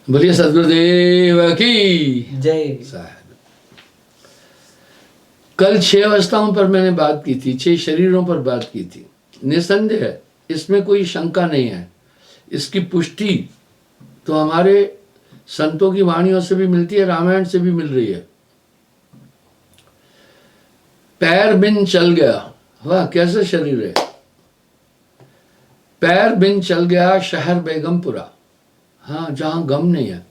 बोलिए सदगुरुदेव की जय। साहब। कल 6 अवस्थाओं पर मैंने बात की थी, 6 शरीरों पर बात की थी। निसंदेह इसमें कोई शंका नहीं है। इसकी पुष्टि तो हमारे संतों की वाणियों से भी मिलती है, रामायण से भी मिल रही है। पैर बिन चल गया, वाह कैसा शरीर है। पैर बिन चल गया शहर बेगमपुरा, हाँ जहां गम नहीं है।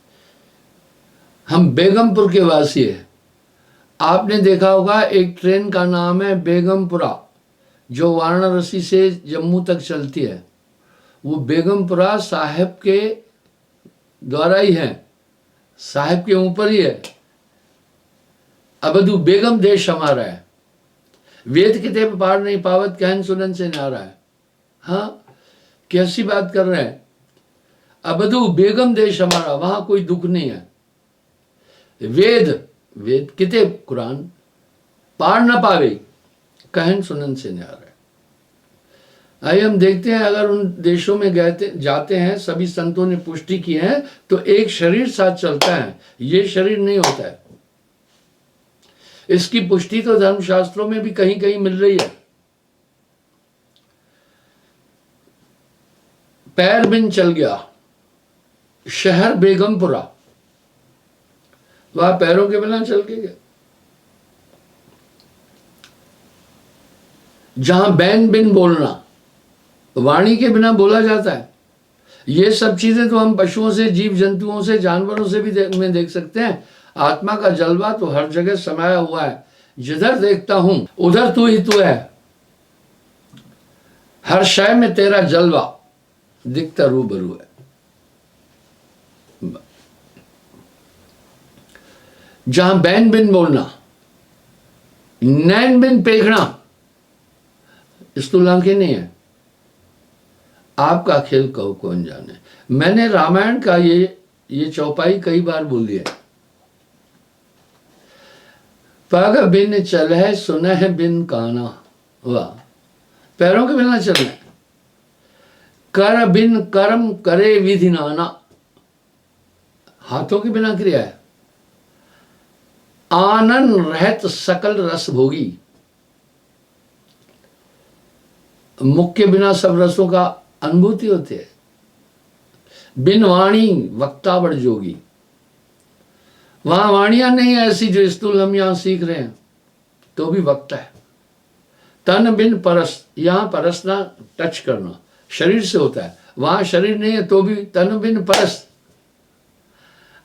हम बेगमपुर के वासी है। आपने देखा होगा एक ट्रेन का नाम है बेगमपुरा, जो वाराणसी से जम्मू तक चलती है। वो बेगमपुरा साहिब के द्वारा ही है, साहिब के ऊपर ही है। अबधु बेगम देश हमारा है। वेद किताब पार नहीं पावत कहन सुनन से नारा है। हाँ कैसी बात कर रहे हैं। अबधु बेगम देश हमारा, वहां कोई दुख नहीं है। वेद किताब कुरान पार न पावे कहन सुनन से न्यार है। आइए हम देखते हैं, अगर उन देशों में जाते हैं, सभी संतों ने पुष्टि की है, तो एक शरीर साथ चलता है, ये शरीर नहीं होता है। इसकी पुष्टि तो धर्मशास्त्रों में भी कहीं कहीं मिल रही है। पैर बिन चल गया शहर बेगमपुरा, वह पैरों के बिना चल के गया। जहां बैन बिन बोलना, वाणी के बिना बोला जाता है। ये सब चीजें तो हम पशुओं से, जीव जंतुओं से, जानवरों से भी देख सकते हैं। आत्मा का जलवा तो हर जगह समाया हुआ है। जिधर देखता हूं उधर तू ही तू है। हर शय में तेरा जलवा दिखता रूबरू है। जहां बैन बिन बोलना, नैन बिन पेखना, स्थूल आंखें नहीं है। आपका खेल कहो कौन जाने। मैंने रामायण का ये चौपाई कई बार बोल दिया। पग बिन चलह सुनह बिन काना, वाह पैरों के बिना चलना। कर बिन कर्म करे विधि नाना, हाथों के बिना क्रिया है। आनंद रहत सकल रस भोगी, मुख के बिना सब रसों का अनुभूति होती है। बिन वाणी वक्ता बड़ जोगी, वहां वाणियां नहीं ऐसी जो स्थूल हम यहां सीख रहे हैं, तो भी वक्ता है। तन बिन परस, यहां परसना टच करना शरीर से होता है, वहां शरीर नहीं है तो भी तन बिन परस।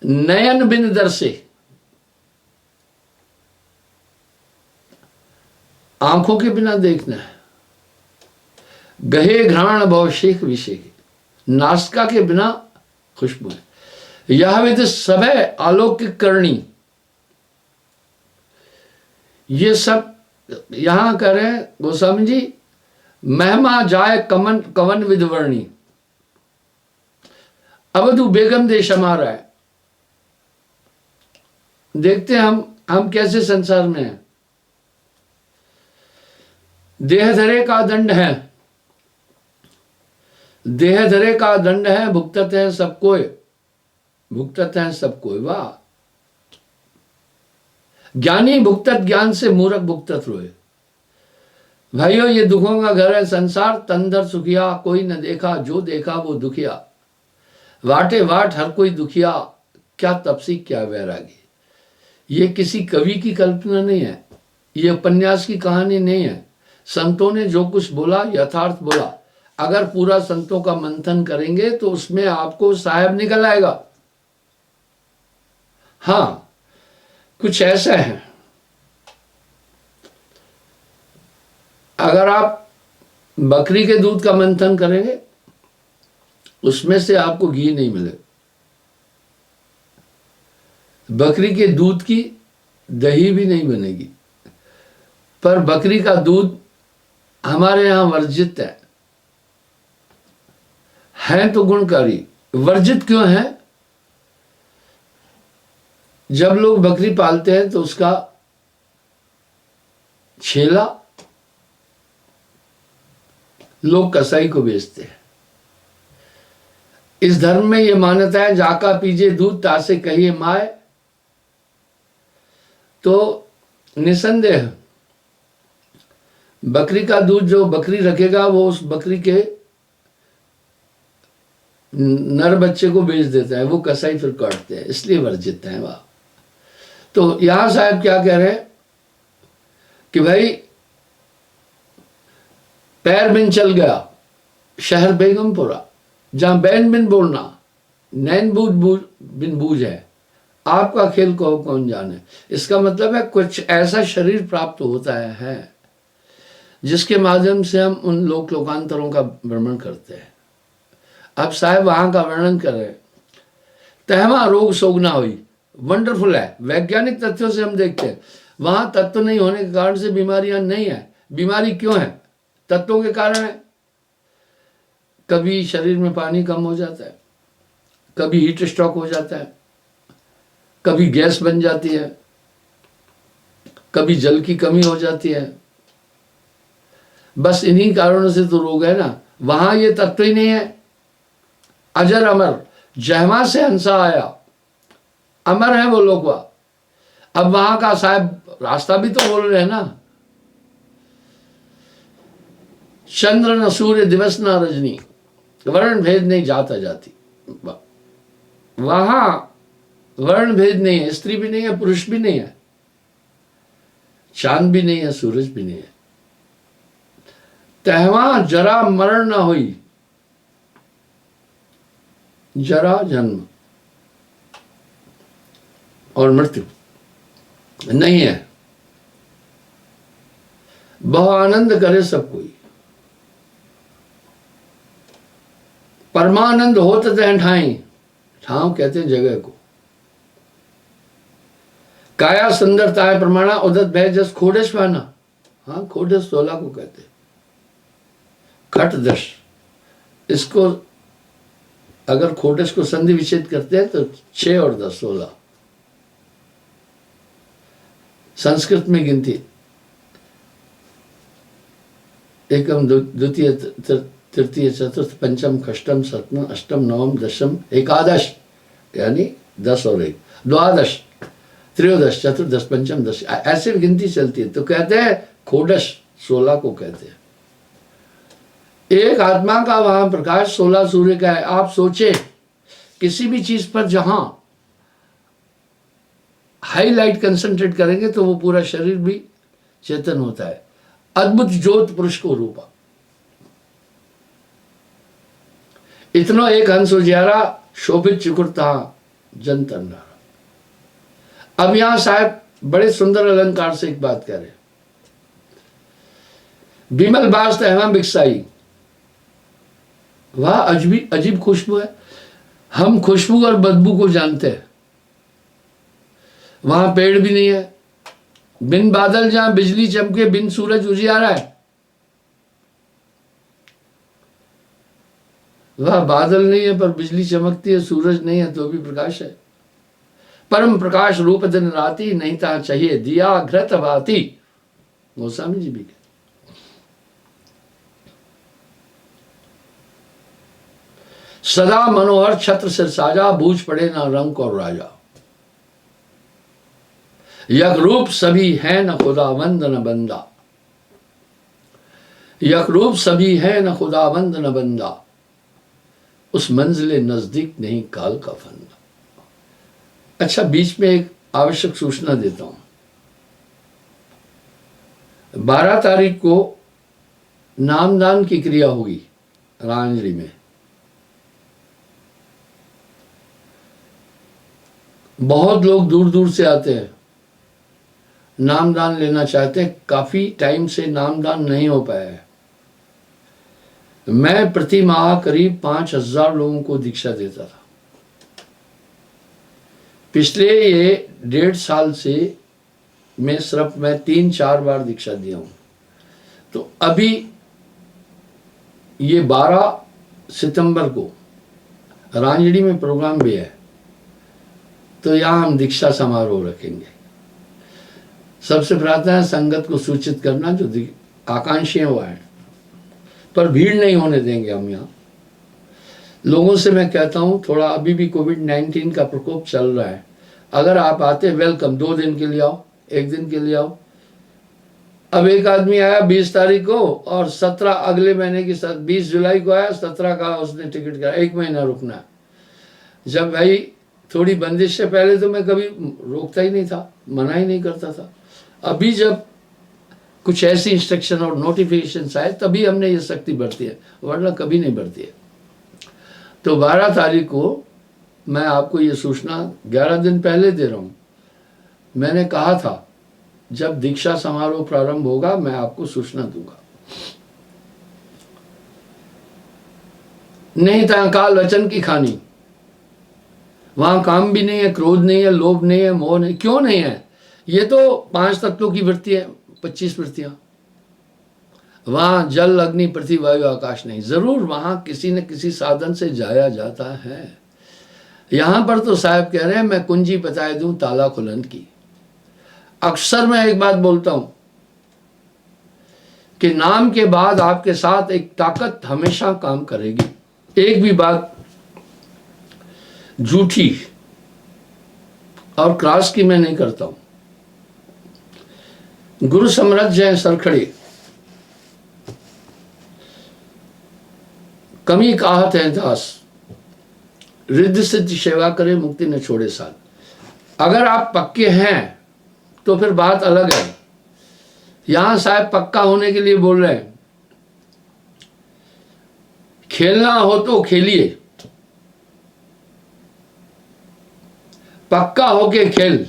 नयन बिन दर्शे, आंखों के बिना देखना है। गहे घ्राण भव शेख विषेक, नासिका के बिना खुशबू है। यह विद सभय अलौकिक करणी, ये सब यहां करें गोस्वामी जी। महिमा जाए कमन कवन विधवर्णी, अवधु बेगम देश हमारा है। देखते हैं हम कैसे संसार में हैं। देह धरे का दंड है, देह धरे का दंड है, भुगतत है सब कोई, भुगतत है सब कोई। वाह ज्ञानी भुगतत ज्ञान से, मूर्ख भुगतत रोए। भाइयों ये दुखों का घर है संसार। तंदर सुखिया कोई न देखा, जो देखा वो दुखिया। वाटे वाट हर कोई दुखिया, क्या तपसी क्या वैरागी। ये किसी कवि की कल्पना नहीं है, ये उपन्यास की कहानी नहीं है। संतों ने जो कुछ बोला यथार्थ बोला। अगर पूरा संतों का मंथन करेंगे तो उसमें आपको साहेब निकल आएगा। हाँ कुछ ऐसा है, अगर आप बकरी के दूध का मंथन करेंगे उसमें से आपको घी नहीं मिलेगा। बकरी के दूध की दही भी नहीं बनेगी। पर बकरी का दूध हमारे यहां वर्जित है तो गुणकारी। वर्जित क्यों है? जब लोग बकरी पालते हैं तो उसका छेला लोग कसाई को बेचते हैं। इस धर्म में ये मान्यता है, जाका पीजे दूध तासे कहिए माय। तो निसंदेह बकरी का दूध जो बकरी रखेगा वो उस बकरी के नर बच्चे को बेच देता है, वो कसाई फिर काटते हैं, इसलिए वर्जित है वह। तो यहां साहब क्या कह रहे हैं कि भाई पैर बिन चल गया शहर बेगमपुरा, जहां बैन बिन बोलना नैन बूझ बिन बूझ है, आपका खेल को कौन जाने। इसका मतलब है कुछ ऐसा शरीर प्राप्त होता है जिसके माध्यम से हम उन लोकांतरों का भ्रमण करते हैं। अब साहब वहां का वर्णन कर रहे, तहमा रोग सोग ना हुई, वंडरफुल है। वैज्ञानिक तथ्यों से हम देखते हैं वहां तत्व नहीं होने के कारण से बीमारियां नहीं है। बीमारी क्यों है? तत्वों के कारण है। कभी शरीर में पानी कम हो जाता है, कभी हीट स्ट्रोक हो जाता है, कभी गैस बन जाती है, कभी जल की कमी हो जाती है। बस इन्हीं कारणों से तो रोग है ना। वहां ये तत्व ही नहीं है। अजर अमर, जहमा से हंसा आया, अमर है वो लोग। अब वहां का साहब रास्ता भी तो बोल रहे हैं ना, चंद्र न सूर्य दिवस न रजनी, वर्ण भेद नहीं जाता जाती। वहां वर्ण भेद नहीं है, स्त्री भी नहीं है, पुरुष भी नहीं है, चांद भी नहीं है, सूरज भी नहीं है। तहवा जरा मरण ना हुई, जरा जन्म और मृत्यु नहीं है। बहु आनंद करे सब कोई, परमानंद होत तह ठाई, ठाव कहते हैं जगह को। काया सुंदरता है प्रमाणा, उदत भय जस खोडश पाना। हाँ, खोडश 16 को कहते हैं। खट दश, इसको अगर खोडश को संधि विच्छेद करते हैं तो 6 और 10 16। संस्कृत में गिनती एकम द्वितीय तृतीय चतुर्थ पंचम षष्ठम सप्तम अष्टम नवम दशम एकादश, यानी 10 और 1 द्वादश त्रयोदश चतुर्दश पंचम दश, ऐसे गिनती चलती है। तो कहते हैं खोडश 16 को कहते हैं। एक आत्मा का वहां प्रकाश 16 सूर्य का है। आप सोचे किसी भी चीज पर जहां हाईलाइट कंसंट्रेट करेंगे तो वो पूरा शरीर भी चेतन होता है। अद्भुत ज्योत पुरुष को रूपा, इतनो एक हंस उजियारा, शोभित चुकुरता जन तन्नारा। अब यहां साहब बड़े सुंदर अलंकार से एक बात कह रहे, बिमल बास तहवा बिकसाई, वह अजीब खुशबू है। हम खुशबू और बदबू को जानते हैं। वहां पेड़ भी नहीं है, बिन बादल जहां बिजली चमके, बिन सूरज उजियारा है। वह बादल नहीं है पर बिजली चमकती है, सूरज नहीं है तो भी प्रकाश है। परम प्रकाश रूप दिन राती, नहीं ता चाहिए दिया घृत भाती। गोस्वामी जी भी कहते। सदा मनोहर छत्र सिर साजा, बूझ पड़े ना रंग और राजा। यक रूप सभी है न खुदाबंद न बंदा, यक रूप सभी है न खुदाबंद न बंदा, उस मंजिले नजदीक नहीं काल का फंदा। अच्छा, बीच में एक आवश्यक सूचना देता हूं। 12 तारीख को नामदान की क्रिया होगी रांजरी में। बहुत लोग दूर दूर से आते हैं, नामदान लेना चाहते हैं। काफी टाइम से नामदान नहीं हो पाया है। मैं प्रति माह करीब 5000 लोगों को दीक्षा देता था। पिछले ये 1.5 साल से सिर्फ मैं 3-4 बार दीक्षा दिया हूं। तो अभी ये 12 सितंबर को रांजड़ी में प्रोग्राम भी है, तो यहां हम दीक्षा समारोह रखेंगे। सबसे प्रार्थना है संगत को सूचित करना, जो आकांक्षी हुआ है, पर भीड़ नहीं होने देंगे हम यहाँ। लोगों से मैं कहता हूँ थोड़ा अभी भी कोविड-19 का प्रकोप चल रहा है, अगर आप आते वेलकम, 2 दिन के लिए आओ, 1 दिन के लिए आओ। अब एक आदमी आया 20 तारीख को और 17 अगले महीने की 20 जुलाई को आया, 17 का उसने टिकट करा, 1 महीना रुकना है। जब भाई थोड़ी बंदिश से पहले तो मैं कभी रोकता ही नहीं था, मना ही नहीं करता था। अभी जब कुछ ऐसी इंस्ट्रक्शन और नोटिफिकेशन आए तभी हमने ये शक्ति बढ़ती है, वरना कभी नहीं बढ़ती है। तो 12 तारीख को मैं आपको ये सूचना 11 दिन पहले दे रहा हूँ। मैंने कहा था जब दीक्षा समारोह प्रारंभ होगा मैं आपको सूचना दूंगा। नहीं था काल वचन की खानी, वहां काम भी नहीं है, क्रोध नहीं है, लोभ नहीं है, मोह नहीं। क्यों नहीं है? ये तो 5 तत्वों की वृत्ति है, 25 वृत्तियां। वहां जल अग्नि पृथ्वी वायु आकाश नहीं। जरूर वहां किसी न किसी साधन से जाया जाता है। यहां पर तो साहब कह रहे हैं मैं कुंजी बताए दूं ताला खुलन की। अक्सर मैं एक बात बोलता हूं कि नाम के बाद आपके साथ एक ताकत हमेशा काम करेगी। एक भी बात झूठी और क्रॉस की मैं नहीं करता हूं। गुरु समरथ जय सरखड़ी, कमी कहत है दास, रिद्धि सिद्धि सेवा करे मुक्ति न छोड़े साथ। अगर आप पक्के हैं तो फिर बात अलग है। यहां साहब पक्का होने के लिए बोल रहे हैं, खेलना हो तो खेलिए, पक्का होके खेल।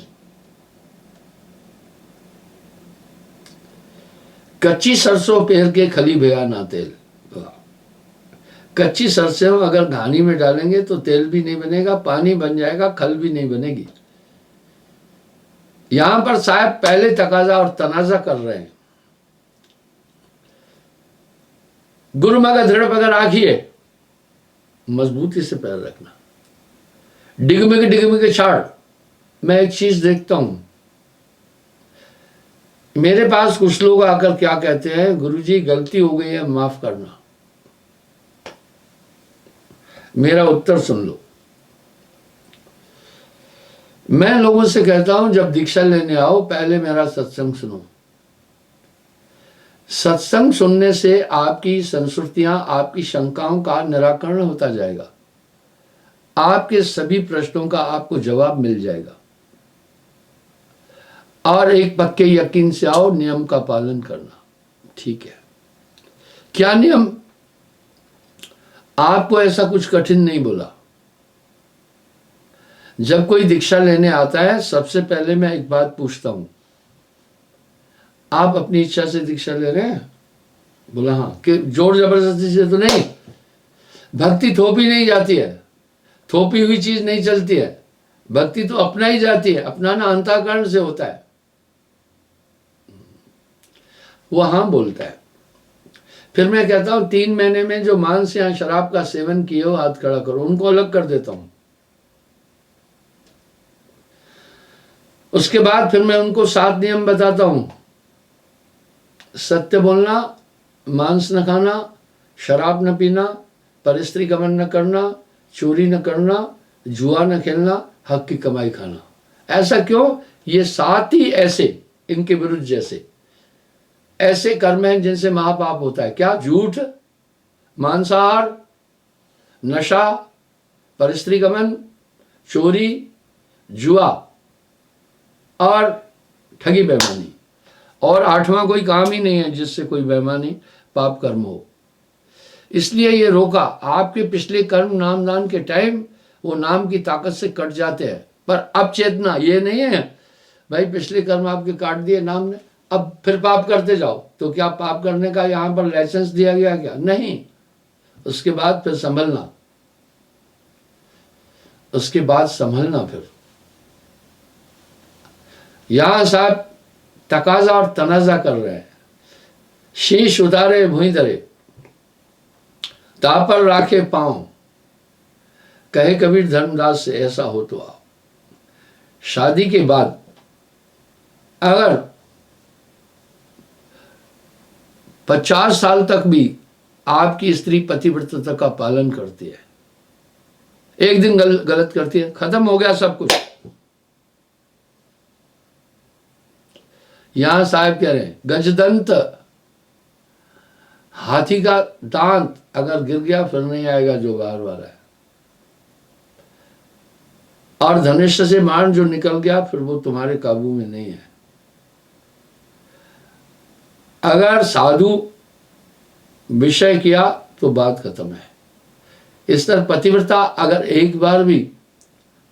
कच्ची सरसों पेर के खली भया ना तेल। कच्ची सरसों अगर घानी में डालेंगे तो तेल भी नहीं बनेगा, पानी बन जाएगा, खल भी नहीं बनेगी। यहां पर साहब पहले तकाजा और तनाजा कर रहे हैं। गुरु मगा दृढ़ पकड़ राखिए, मजबूती से पैर रखना, डिगमिग छाड़। मैं एक चीज देखता हूं, मेरे पास कुछ लोग आकर क्या कहते हैं, गुरुजी गलती हो गई है माफ करना। मेरा उत्तर सुन लो। मैं लोगों से कहता हूं जब दीक्षा लेने आओ पहले मेरा सत्संग सुनो। सत्संग सुनने से आपकी संस्कृतियां, आपकी शंकाओं का निराकरण होता जाएगा। आपके सभी प्रश्नों का आपको जवाब मिल जाएगा। और एक पक्के यकीन से आओ, नियम का पालन करना। ठीक है, क्या नियम? आपको ऐसा कुछ कठिन नहीं बोला। जब कोई दीक्षा लेने आता है सबसे पहले मैं एक बात पूछता हूं, आप अपनी इच्छा से दीक्षा ले रहे हैं? बोला हाँ। कि जोर जबरदस्ती से तो नहीं। भक्ति थोपी नहीं जाती है, थोपी हुई चीज नहीं चलती है। भक्ति तो अपना ही जाती है, अपनाना अंतःकरण से होता है। वो हाँ बोलता है। फिर मैं कहता हूं 3 महीने में जो मांस या शराब का सेवन किए हो हाथ खड़ा करो, उनको अलग कर देता हूं। उसके बाद फिर मैं उनको 7 नियम बताता हूं। सत्य बोलना, मांस न खाना, शराब न पीना, परस्त्री गमन न करना, चोरी न करना, जुआ न खेलना, हक की कमाई खाना। ऐसा क्यों? ये 7 ही ऐसे इनके विरुद्ध जैसे ऐसे कर्म हैं जिनसे महापाप होता है। क्या? झूठ, मांसाहार, नशा, परस्त्री गमन, चोरी, जुआ और ठगी बेईमानी। और 8वां कोई काम ही नहीं है जिससे कोई बेईमानी पाप कर्म हो। इसलिए ये रोका। आपके पिछले कर्म नाम दान के टाइम वो नाम की ताकत से कट जाते हैं। पर अब चेतना ये नहीं है भाई पिछले कर्म आपके काट दिए नाम ने, अब फिर पाप करते जाओ। तो क्या पाप करने का यहां पर लाइसेंस दिया गया क्या? नहीं। उसके बाद फिर संभलना, उसके बाद संभलना। फिर यहां साहब तकाजा और तनाजा कर रहे हैं। शीश उतारे भूई धरे, तापर राखे पांव, कहे कबीर धर्मदास से ऐसा हो तो आओ। शादी के बाद अगर 50 साल तक भी आपकी स्त्री पतिव्रतता का पालन करती है एक दिन गलत करती है, खत्म हो गया सब कुछ। यहां साहब कह रहे हैं गजदंत, हाथी का दांत अगर गिर गया फिर नहीं आएगा जो बार बार है, और धनुष से बाण जो निकल गया फिर वो तुम्हारे काबू में नहीं है। अगर साधु विषय किया तो बात खत्म है। इस तरह पतिव्रता अगर एक बार भी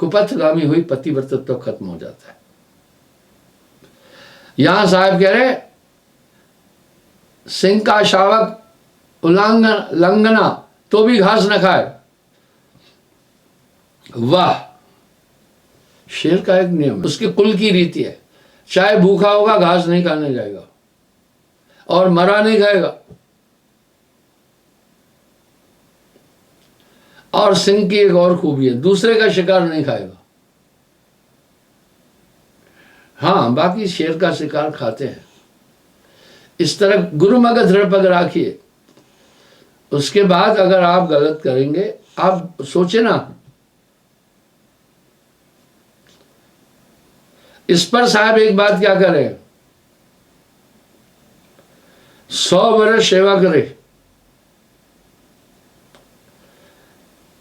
कुपथगामी हुई, पतिव्रता तो खत्म हो जाता है। यहां साहब कह रहे सिंह का शावक उल्लंघना तो भी घास न खाए। वाह, शेर का एक नियम, उसके कुल की रीति है, चाहे भूखा होगा घास नहीं खाने जाएगा और मरा नहीं खाएगा। और सिंह की एक और खूबी है, दूसरे का शिकार नहीं खाएगा। हाँ, बाकी शेर का शिकार खाते हैं। इस तरह गुरु मग दृढ़ पग राखिए। उसके बाद अगर आप गलत करेंगे, आप सोचे ना, इस पर साहब एक बात क्या करें, 100 वर्ष सेवा करे,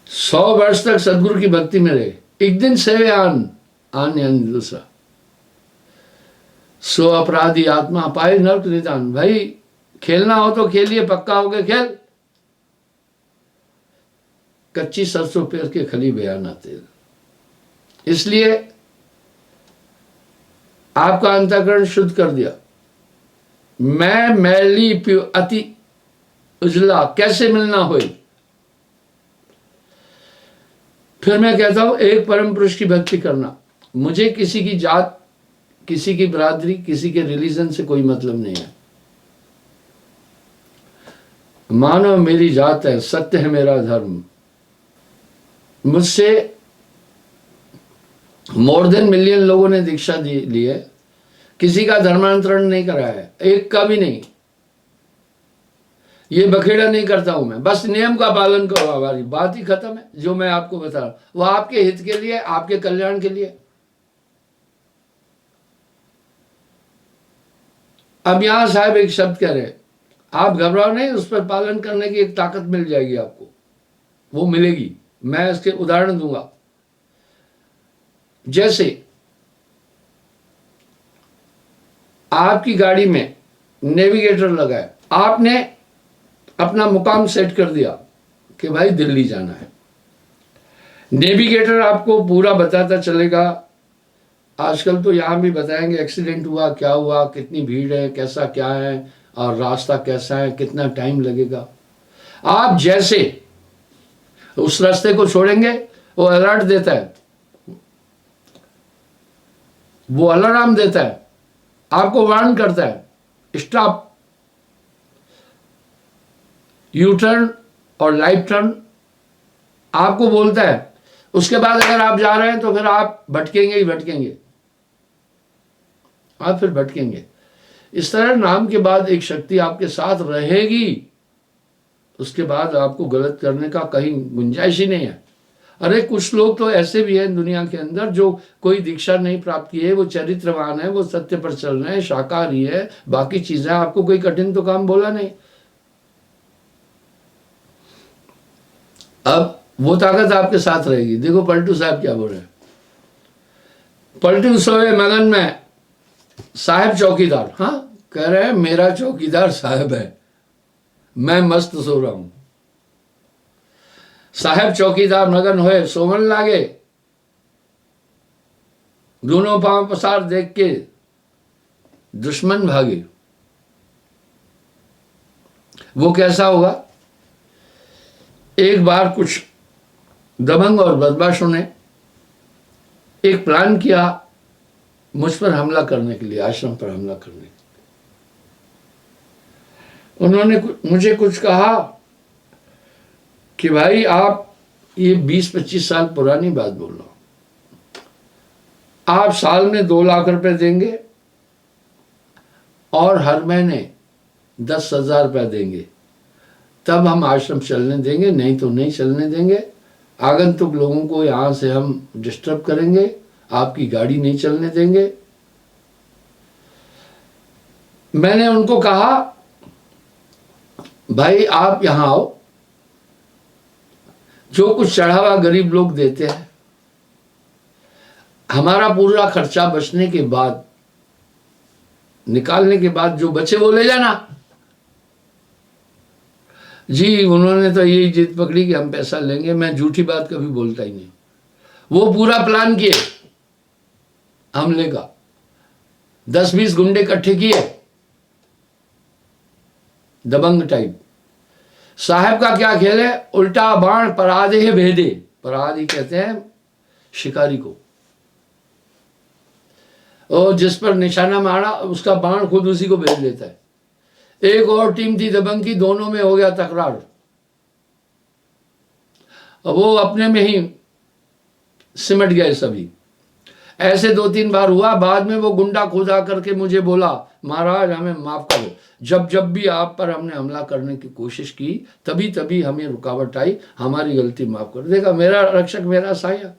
100 वर्ष तक सदगुरु की भक्ति में रहे, एक दिन सेवे आन यानी दूसरा। 100 अपराधी आत्मा पाए नरक निदान। भाई खेलना हो तो खेलिए, पक्का हो गया खेल, कच्ची सरसों पेर के खली बयाना तेल। इसलिए आपका अंतःकरण शुद्ध कर दिया। मैं मैली प्यो अति उजला कैसे मिलना होई। फिर मैं कहता हूं एक परम पुरुष की भक्ति करना। मुझे किसी की जात, किसी की बरादरी, किसी के रिलीजन से कोई मतलब नहीं है। मानो मेरी जात है, सत्य है मेरा धर्म। मुझसे मोर देन मिलियन लोगों ने दीक्षा ली है, किसी का धर्मांतरण नहीं करा है, एक का भी नहीं। ये बखेड़ा नहीं करता हूं मैं, बस नियम का पालन करो, हमारी बात ही खत्म है। जो मैं आपको बता रहा हूं वो आपके हित के लिए, आपके कल्याण के लिए। अब यहां साहब एक शब्द कह रहे, आप घबराओ नहीं, उस पर पालन करने की एक ताकत मिल जाएगी आपको, वो मिलेगी। मैं इसके उदाहरण दूंगा। जैसे आपकी गाड़ी में नेविगेटर लगा है, आपने अपना मुकाम सेट कर दिया कि भाई दिल्ली जाना है। नेविगेटर आपको पूरा बताता चलेगा। आजकल तो यहां भी बताएंगे एक्सीडेंट हुआ, क्या हुआ, कितनी भीड़ है, कैसा क्या है, और रास्ता कैसा है, कितना टाइम लगेगा। आप जैसे उस रास्ते को छोड़ेंगे वो अलर्ट देता है, वो अलार्म देता है, आपको वार्न करता है, स्टॉप, यू टर्न और लाइट टर्न आपको बोलता है। उसके बाद अगर आप जा रहे हैं तो फिर आप भटकेंगे ही भटकेंगे, आप फिर भटकेंगे। इस तरह नाम के बाद एक शक्ति आपके साथ रहेगी, उसके बाद आपको गलत करने का कहीं गुंजाइश ही नहीं है। अरे कुछ लोग तो ऐसे भी हैं दुनिया के अंदर जो कोई दीक्षा नहीं प्राप्त की है, वो चरित्रवान है, वो सत्य पर चल रहे हैं, शाकाहारी है, बाकी चीजें, आपको कोई कठिन तो काम बोला नहीं। अब वो ताकत आपके साथ रहेगी। देखो पलटू साहब क्या बोल रहे हैं। पलटू सोए मगन में साहब चौकीदार, हाँ कह रहे हैं मेरा चौकीदार साहब है, मैं मस्त सो रहा हूं। साहब चौकीदार मगन होए सोवन लागे, दोनों पांव पसार देख के दुश्मन भागे। वो कैसा होगा? एक बार कुछ दबंग और बदमाशों ने एक प्लान किया मुझ पर हमला करने के लिए, आश्रम पर हमला करने के लिए। उन्होंने मुझे कुछ कहा कि भाई आप, ये 20-25 साल पुरानी बात बोल रहा हूं, आप साल में 2 लाख रुपए देंगे और हर महीने 10,000 रुपया देंगे, तब हम आश्रम चलने देंगे, नहीं तो नहीं चलने देंगे। आगंतुक लोगों को यहाँ से हम डिस्टर्ब करेंगे, आपकी गाड़ी नहीं चलने देंगे। मैंने उनको कहा भाई आप यहाँ आओ, जो कुछ चढ़ावा गरीब लोग देते हैं, हमारा पूरा खर्चा बचने के बाद, निकालने के बाद जो बचे वो ले जाना। जी उन्होंने तो यही जिद पकड़ी कि हम पैसा लेंगे। मैं झूठी बात कभी बोलता ही नहीं। वो पूरा प्लान किए हमले का, 10-20 गुंडे इकट्ठे किए, दबंग टाइप। साहब का क्या खेल है, उल्टा बाण पराधे भेदे। पराधी कहते हैं शिकारी को, और जिस पर निशाना मारा उसका बाण खुद उसी को भेज देता है। एक और टीम थी दबंग की, दोनों में हो गया तकरार। वो अपने में ही सिमट गए सभी। ऐसे 2-3 बार हुआ। बाद में वो गुंडा खुद आकर के मुझे बोला, महाराज हमें माफ करो, जब जब भी आप पर हमने हमला करने की कोशिश की तभी तभी हमें रुकावट आई, हमारी गलती माफ करो। देखा, मेरा रक्षक मेरा साया।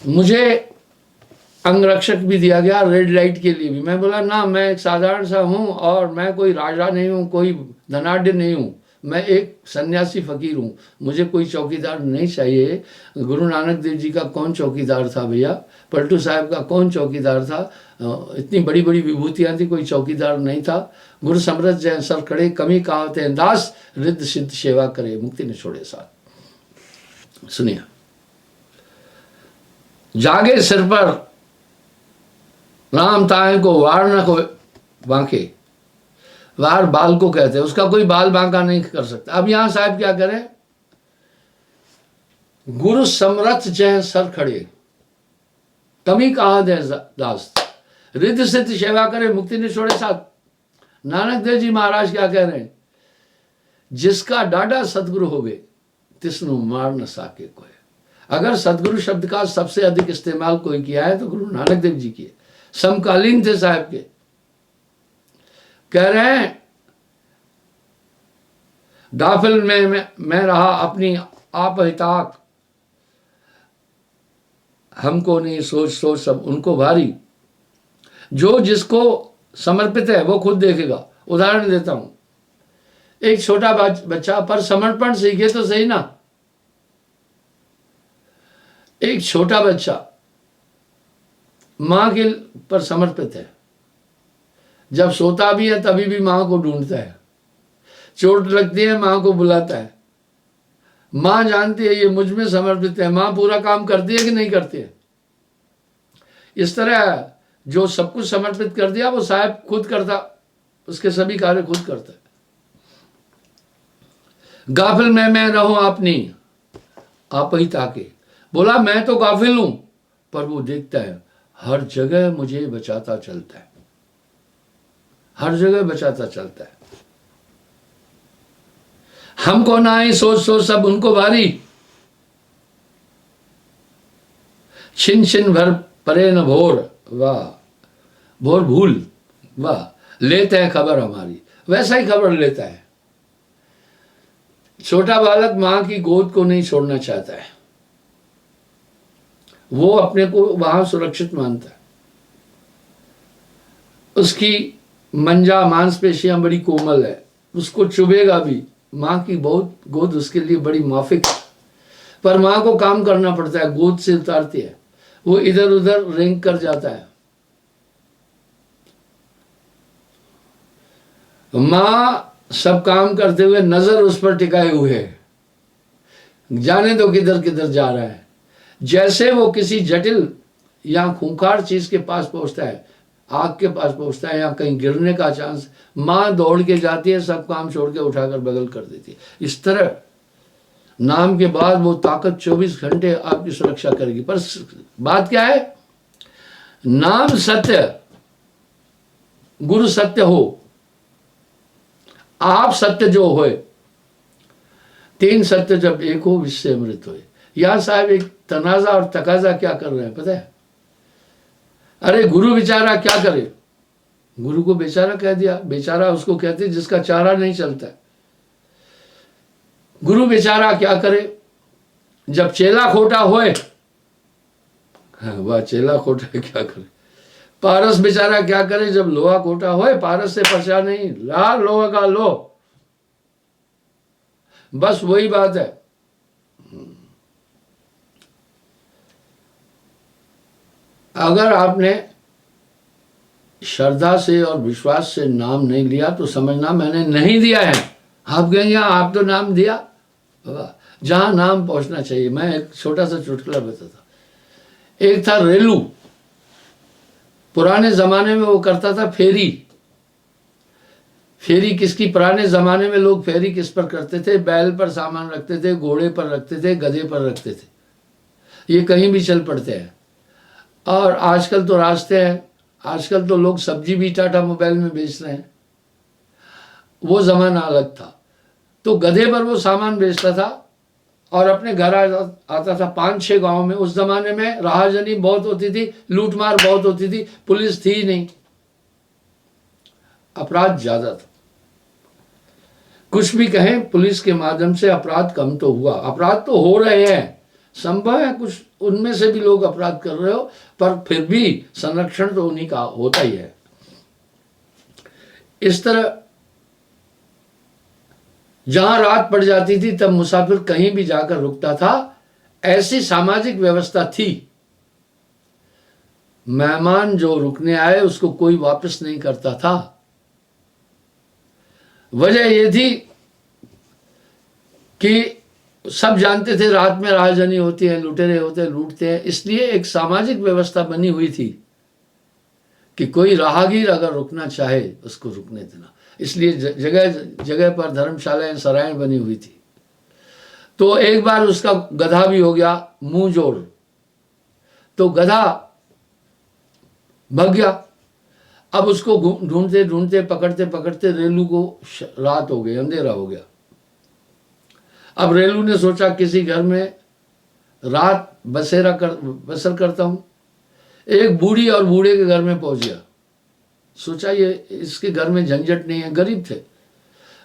मुझे अंगरक्षक भी दिया गया, रेड लाइट के लिए भी। मैं बोला ना, मैं एक साधारण सा हूं और मैं कोई राजा नहीं हूं, कोई धनाढ़ नहीं हूं, मैं एक सन्यासी फकीर हूं, मुझे कोई चौकीदार नहीं चाहिए। गुरु नानक देव जी का कौन चौकीदार था भैया, पलटू साहब का कौन चौकीदार था, इतनी बड़ी बड़ी विभूतियां थी, कोई चौकीदार नहीं था। गुरु समरथ जय सर खड़े, कमी कहावते हैं दास, रिद्ध सिद्ध सेवा करे, मुक्ति ने छोड़े साथ। सुनिए, जागे सिर पर राम ताए को वार न को बांके, वार बाल को कहते हैं, उसका कोई बाल बांका नहीं कर सकता। अब यहां साहब क्या करें, गुरु समरथ जय सर खड़े, कमी कहा दे दास, रिद्ध सिद्ध सेवा करे, मुक्ति ने छोड़े साथ। नानक देव जी महाराज क्या कह रहे हैं, जिसका डाडा सदगुरु होवे तिसनु मार न साके कोई। अगर सदगुरु शब्द का सबसे अधिक इस्तेमाल कोई किया है तो गुरु नानक देव जी की, समकालीन थे साहब के। कह रहे हैं, गाफिल में मैं रहा अपनी आप हिताक, हमको नहीं सोच सोच सब उनको भारी। जो जिसको समर्पित है वो खुद देखेगा। उदाहरण देता हूं, एक छोटा बच्चा पर समर्पण सीखे तो सही ना। एक छोटा बच्चा मां के पर समर्पित है, जब सोता भी है तभी भी मां को ढूंढता है, चोट लगती है मां को बुलाता है। मां जानती है ये मुझ में समर्पित है, मां पूरा काम करती है कि नहीं करती है। इस तरह जो सब कुछ समर्पित कर दिया वो साहब खुद करता, उसके सभी कार्य खुद करता है। गाफिल मैं रहूं अपनी आप ही ताके, बोला मैं तो गाफिल हूं, पर वो देखता है हर जगह मुझे बचाता चलता है, हर जगह बचाता चलता है। हमको ना ही सोच सोच सब उनको भारी, छिन छिन भर परे न भोर, वाह भोर भूल, वाह लेते हैं खबर हमारी। वैसा ही खबर लेता है। छोटा बालक मां की गोद को नहीं छोड़ना चाहता है, वो अपने को वहां सुरक्षित मानता है। उसकी मंजा मांसपेशियां बड़ी कोमल है, उसको चुभेगा भी। मां की बहुत गोद उसके लिए बड़ी माफिक है, पर मां को काम करना पड़ता है, गोद से उतारती है, वो इधर उधर रेंग कर जाता है। मां सब काम करते हुए नजर उस पर टिकाए हुए है, जाने दो किधर किधर जा रहा है। जैसे वो किसी जटिल या खूंखार चीज के पास पहुंचता है, आग के पास पहुंचता है या कहीं गिरने का चांस, मां दौड़ के जाती है, सब काम छोड़ के उठाकर बगल कर देती है। इस तरह नाम के बाद वो ताकत 24 घंटे आपकी सुरक्षा करेगी। पर बात क्या है, नाम सत्य, गुरु सत्य हो, आप सत्य जो होए, 3 सत्य जब एक हो विश्व अमृत होए। यहां साहब एक तनाजा और तकाजा क्या कर रहे हैं पता है। अरे गुरु बेचारा क्या करे, गुरु को बेचारा कह दिया। बेचारा उसको कहते जिसका चारा नहीं चलता है। गुरु बेचारा क्या करे, जब चेला खोटा होए, वह चेला खोटा क्या करे, पारस बेचारा क्या करे जब लोहा खोटा होए, पारस से पर्चा नहीं, ला लोहा का लो, बस वही बात है। अगर आपने श्रद्धा से और विश्वास से नाम नहीं लिया तो समझना मैंने नहीं दिया है। आप कहेंगे आप तो नाम दिया, जहां नाम पहुंचना चाहिए। मैं एक छोटा सा चुटकुला बताता। एक था रेलू, पुराने जमाने में वो करता था फेरी। फेरी किसकी, पुराने जमाने में लोग फेरी किस पर करते थे, बैल पर सामान रखते थे, घोड़े पर रखते थे, गधे पर रखते थे, ये कहीं भी चल पड़ते हैं। और आजकल तो रास्ते हैं, आजकल तो लोग सब्जी भी टाटा मोबाइल में बेच रहे हैं, वो जमाना अलग था। तो गधे पर वो सामान बेचता था और अपने घर आता था। 5-6 गांव में, उस जमाने में राहजनी बहुत होती थी, लूटमार बहुत होती थी, पुलिस थी नहीं, अपराध ज्यादा था। कुछ भी कहें, पुलिस के माध्यम से अपराध कम तो हुआ, अपराध तो हो रहे हैं, संभव है कुछ उनमें से भी लोग अपराध कर रहे हो, पर फिर भी संरक्षण तो उन्हीं का होता ही है। इस तरह जहां रात पड़ जाती थी तब मुसाफिर कहीं भी जाकर रुकता था, ऐसी सामाजिक व्यवस्था थी। मेहमान जो रुकने आए उसको कोई वापस नहीं करता था। वजह यह थी कि सब जानते थे रात में राहजनी होती है, लुटेरे होते हैं, लूटते हैं, इसलिए एक सामाजिक व्यवस्था बनी हुई थी कि कोई राहगीर अगर रुकना चाहे उसको रुकने देना। इसलिए जगह जगह पर धर्मशालाएं, सराएं बनी हुई थी। तो एक बार उसका गधा भी हो गया मुंह जोड़, तो गधा भाग गया। अब उसको ढूंढते ढूंढते, पकड़ते पकड़ते रेलू को रात हो गई, अंधेरा हो गया। अब रेलू ने सोचा किसी घर में रात बसर करता हूं। एक बूढ़ी और बूढ़े के घर में पहुंच गया। सोचा ये इसके घर में झंझट नहीं है, गरीब थे।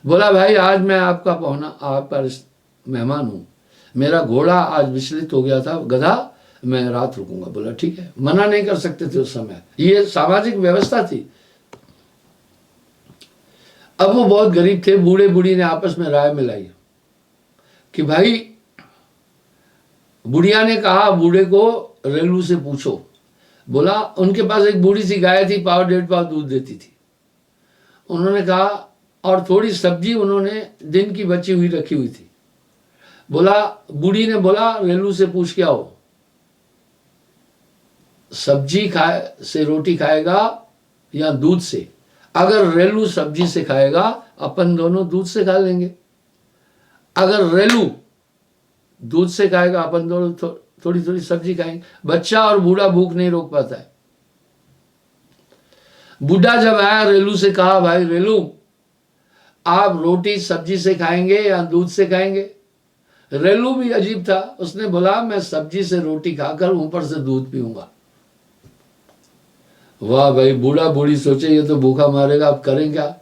बोला भाई आज मैं आपका पहुना, आपका मेहमान हूं, मेरा घोड़ा आज विचलित हो गया था, गधा, मैं रात रुकूंगा। बोला ठीक है, मना नहीं कर सकते थे उस समय, ये सामाजिक व्यवस्था थी। अब वो बहुत गरीब थे, बूढ़े बूढ़ी ने आपस में राय मिलाई कि भाई, बुढ़िया ने कहा बूढ़े को रेलू से पूछो। बोला उनके पास एक बूढ़ी सी गाय थी, 1.5 पाव दूध देती थी। उन्होंने कहा, और थोड़ी सब्जी उन्होंने दिन की बची हुई रखी हुई थी। बोला, बूढ़ी ने बोला रेलू से पूछ के आओ, सब्जी से रोटी खाएगा या दूध से? अगर रेलू सब्जी से खाएगा, अपन दोनों दूध से खा लेंगे। अगर रेलू दूध से खाएगा, अपन दोनों थोड़ी थोड़ी सब्जी खाएंगे। बच्चा और बूढ़ा भूख नहीं रोक पाता है। बूढ़ा जब आया, रेलू से कहा, भाई रेलू, आप रोटी सब्जी से खाएंगे या दूध से खाएंगे? रेलू भी अजीब था, उसने बोला मैं सब्जी से रोटी खाकर ऊपर से दूध पीऊंगा। वाह भाई, बूढ़ा बूढ़ी सोचे ये तो भूखा मारेगा, अब करें क्या?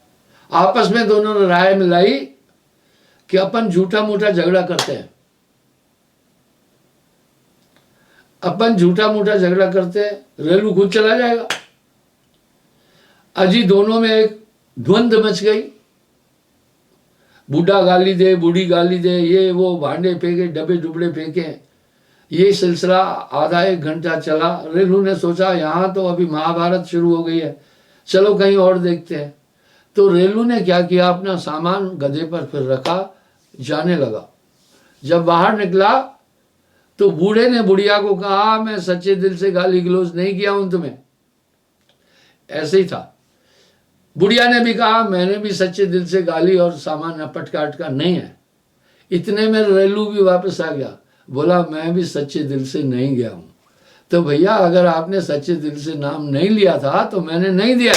आपस में दोनों ने राय मिलाई कि अपन झूठा मूठा झगड़ा करते हैं, अपन झूठा मूठा झगड़ा करते हैं, रेलू खुद चला जाएगा। अजी दोनों में एक द्वंद मच गई। बूढ़ा गाली दे, बूढ़ी गाली दे, ये वो भांडे फेंके, डब्बे डुबड़े फेंके। ये सिलसिला आधा 1 घंटा चला। रेलू ने सोचा यहाँ तो अभी महाभारत शुरू हो गई है, चलो कहीं और देखते हैं। तो रेलू ने क्या किया, अपना सामान गधे पर फिर रखा, जाने लगा। जब बाहर निकला तो बूढ़े ने बुढ़िया को कहा, मैं सच्चे दिल से गाली गलौज नहीं किया हूं तुम्हें। ऐसे ही था। बुढ़िया ने भी कहा, मैंने भी सच्चे दिल से गाली और सामान अपट काट का नहीं है। इतने में रेलू भी वापस आ गया, बोला मैं भी सच्चे दिल से नहीं गया हूं। तो भैया, अगर आपने सच्चे दिल से नाम नहीं लिया था तो मैंने नहीं दिया।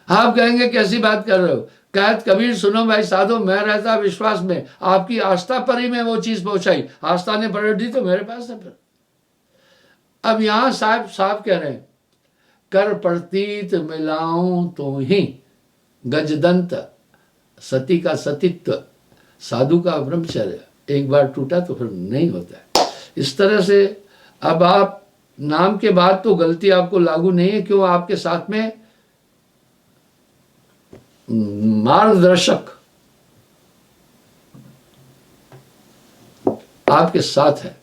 आप कहेंगे कैसी बात कर रहे हो? कहत कबीर सुनो भाई साधो, मैं रहता विश्वास में, आपकी आस्था पर ही मैं वो चीज पहुंचाई, आस्था ने पलट दी तो मेरे पास है। फिर अब यहां साहब साहब कह रहे हैं, कर प्रतीत मिलाऊं तो ही गजदंत, सती का सतीत्व साधु का ब्रह्मचर्य एक बार टूटा तो फिर नहीं होता है। इस तरह से अब आप नाम के बाद तो गलती आपको लागू नहीं है, क्यों? आपके साथ में मार्गदर्शक आपके साथ है।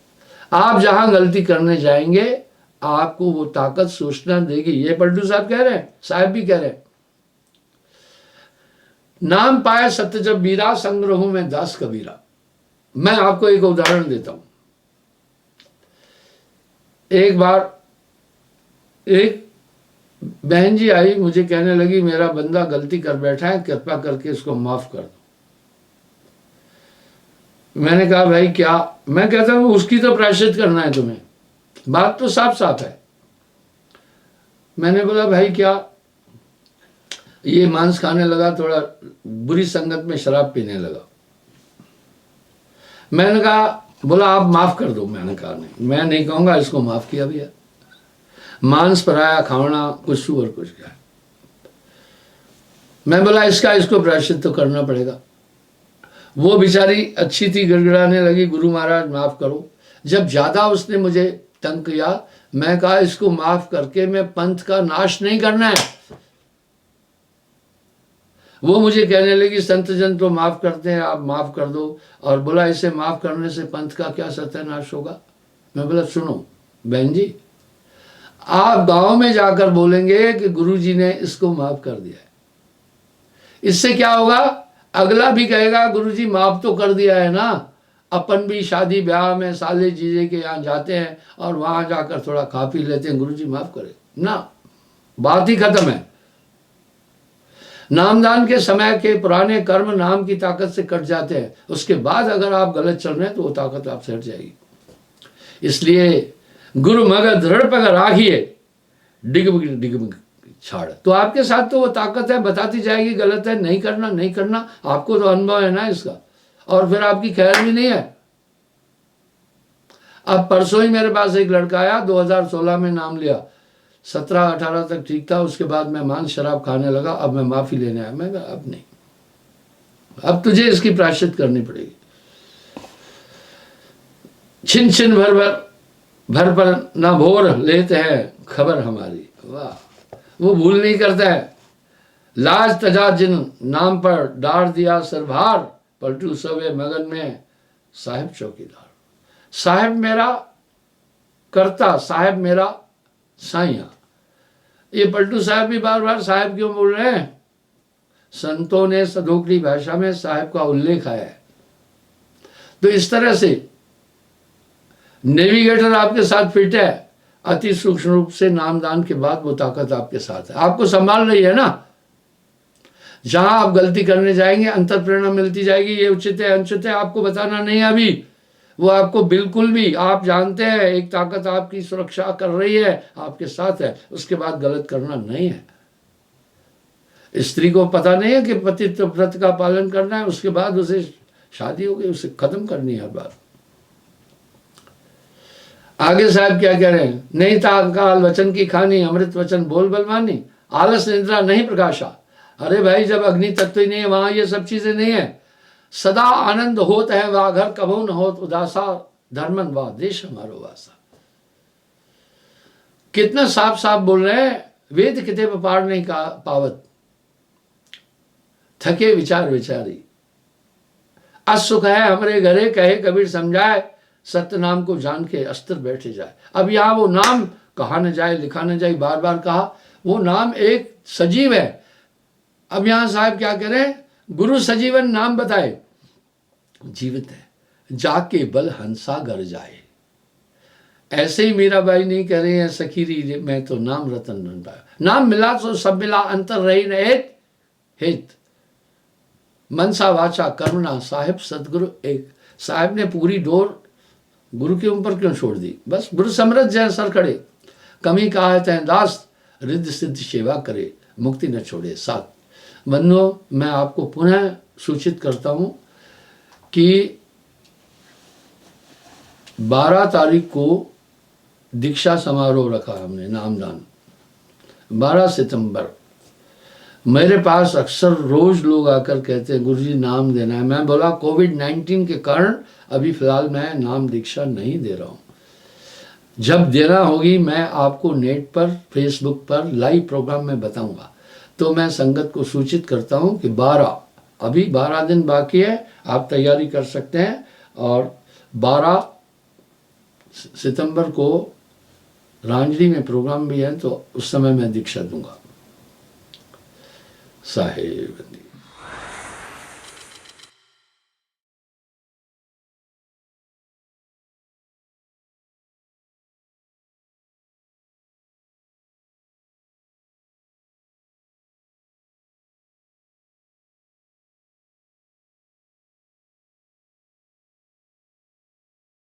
आप जहां गलती करने जाएंगे आपको वो ताकत सूचना देगी। ये पलटू साहब कह रहे हैं, साहब भी कह रहे हैं, नाम पाए सत्य जब बीरा, संग्रहों में दास कबीरा। मैं आपको एक उदाहरण देता हूं। एक बार एक बहन जी आई, मुझे कहने लगी मेरा बंदा गलती कर बैठा है, कृपा करके इसको माफ कर दो। मैंने कहा भाई क्या? मैं कहता हूं उसकी तो प्रायश्चित करना है तुम्हें, बात तो साफ साफ है। मैंने बोला भाई क्या? ये मांस खाने लगा, थोड़ा बुरी संगत में शराब पीने लगा। मैंने कहा, बोला आप माफ कर दो। मैंने कहा नहीं, मैं नहीं कहूंगा, इसको माफ किया भैया। मांस पराया खाना कुछ और कुछ क्या। मैं बोला इसको प्रायश्चित तो करना पड़ेगा। वो बेचारी अच्छी थी, गिड़गिड़ाने लगी, गुरु महाराज माफ करो। जब ज्यादा उसने मुझे तंग किया, मैं कहा इसको माफ करके मैं पंथ का नाश नहीं करना है। वो मुझे कहने लगी संत जन तो माफ करते हैं, आप माफ कर दो। और बोला इसे माफ करने से पंथ का क्या सत्यानाश होगा। मैं बोला सुनो बहन जी, आप गांव में जाकर बोलेंगे कि गुरुजी ने इसको माफ कर दिया है, इससे क्या होगा? अगला भी कहेगा गुरुजी माफ तो कर दिया है ना। अपन भी शादी ब्याह में साले जीजे के यहाँ जाते हैं और वहां जाकर थोड़ा खा पी लेते हैं, गुरुजी माफ करे ना, बात ही खत्म है। नामदान के समय के पुराने कर्म नाम की ताकत से कट जाते हैं। उसके बाद अगर आप गलत चल रहे हैं तो वो ताकत आपसे हट जाएगी। इसलिए गुरु मगध दृढ़ पग राखिए, डिगमग डिगमग छाड़। तो आपके साथ तो वो ताकत है, बताती जाएगी गलत है, नहीं करना नहीं करना। आपको तो अनुभव है ना इसका, और फिर आपकी खैर भी नहीं है। अब परसों ही मेरे पास एक लड़का आया, 2016 में नाम लिया, 17-18 तक ठीक था। उसके बाद मैं मांस शराब खाने लगा। अब मैं माफी लेने आया। मैं कहा अब नहीं, अब तुझे इसकी प्रायश्चित करनी पड़ेगी। छिन छिन भर पर ना भोर लेते हैं खबर हमारी। वाह, वो भूल नहीं करता है। लाज तजा जिन नाम पर डार दिया सरभार, पलटू सवे मगन में साहिब चौकीदार। साहिब मेरा करता, साहिब मेरा साइया। ये पलटू साहब भी बार बार साहिब क्यों बोल रहे हैं? संतों ने सदोकड़ी भाषा में साहिब का उल्लेख आया है। तो इस तरह से नेविगेटर आपके साथ फिट है। अति सूक्ष्म रूप से नामदान के बाद वो ताकत आपके साथ है, आपको संभाल रही है ना। जहां आप गलती करने जाएंगे अंतर प्रेरणा मिलती जाएगी। ये उचित है अनुचित है आपको बताना नहीं है अभी, वो आपको बिल्कुल भी, आप जानते हैं एक ताकत आपकी सुरक्षा कर रही है, आपके साथ है। उसके बाद गलत करना नहीं है। स्त्री को पता नहीं है कि पति व्रत का पालन करना है, उसके बाद उसे शादी हो गई, उसे खत्म करनी है हर बार। आगे साहब क्या कह रहे हैं? नहीं था काल वचन की खानी, अमृत वचन बोल बलवानी, आलस निद्रा नहीं प्रकाशा। अरे भाई, जब अग्नि तत्व ही नहीं है वहां ये सब चीजें नहीं है। सदा आनंद होत है वा घर कभो न होत उदासा, धर्मन वा देश हमारो वासा। कितना साफ साफ बोल रहे हैं, वेद किते पार नहीं का पावत, थके विचार विचारी। असुख है हमरे घरे, कहे कबीर समझाए, सत्य नाम को जान के अस्त्र बैठे जाए। अब यहां वो नाम कहा न जाए, लिखा न जाए, बार बार कहा। वो नाम एक सजीव है। अब यहां साहब क्या कह रहे हैं? गुरु सजीवन नाम बताए, जीवित है, जाके बल हंसा घर जाए। ऐसे ही मीराबाई नहीं कह रहे हैं सखीरी मैं तो नाम रतन बन पाया। नाम मिला तो सब मिला, अंतर रही न एक हित। मनसा वाचा करुणा साहिब सदगुरु एक। साहिब ने पूरी डोर गुरु के ऊपर क्यों छोड़ दी? बस गुरु समृद्ध जय सर खड़े, कमी कहा है दास, रिद्ध सिद्ध सेवा करे, मुक्ति न छोड़े साथ। बंधुओं, मैं आपको पुनः सूचित करता हूं कि 12 तारीख को दीक्षा समारोह रखा हमने, नामदान 12 सितंबर। मेरे पास अक्सर रोज लोग आकर कहते हैं गुरुजी नाम देना है। मैं बोला कोविड-19 के कारण अभी फिलहाल मैं नाम दीक्षा नहीं दे रहा हूँ। जब देना होगी मैं आपको नेट पर, फेसबुक पर लाइव प्रोग्राम में बताऊंगा। तो मैं संगत को सूचित करता हूं कि 12 दिन बाकी है, आप तैयारी कर सकते हैं। और 12 सितंबर को रांजली में प्रोग्राम भी है, तो उस समय मैं दीक्षा दूंगा। साहेब।